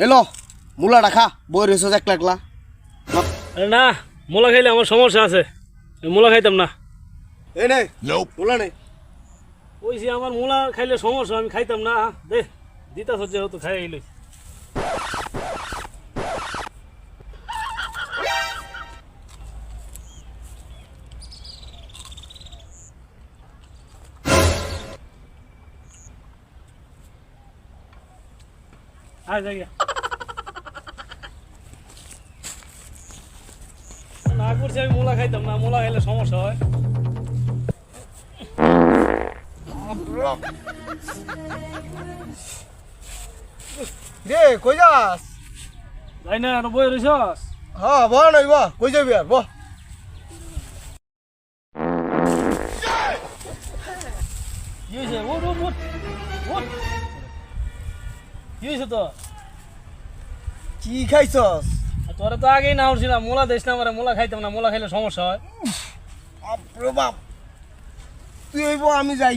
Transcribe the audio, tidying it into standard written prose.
এলো মুলাটা খা বই রয়েছ একলা একলা। আরে না, মোলা খাইলে আমার সমস্যা আছে, আমি মোলা খাইতাম না। এই নে মুলা নে। ওইসি আমার মোলা খাইলে সমস্যা, আমি খাইতাম না। দে দিতা সহ্য হতো, খাই আইলই। আয় যাইয়া না করছি, আমি মোলা খাইতাম না, মোলা খাইলে সমস্যা হয়। রে কই যাস? যাই না, আর বই রইছস? হ্যাঁ বহ নাই বহ, কই যাবি আর বহ। কি হয়েছে? ওঠ ওঠ ওঠ ওঠ। কি হয়েছে তো? কি খাইছস? তোরা তো আগেই না উঠছিলাম, মোলা দিস না আমারে, মোলা খাইতাম না, মোলা খাইলে সমস্যা হয়। বাপরে বাপ, তুই হইব আমি যাই।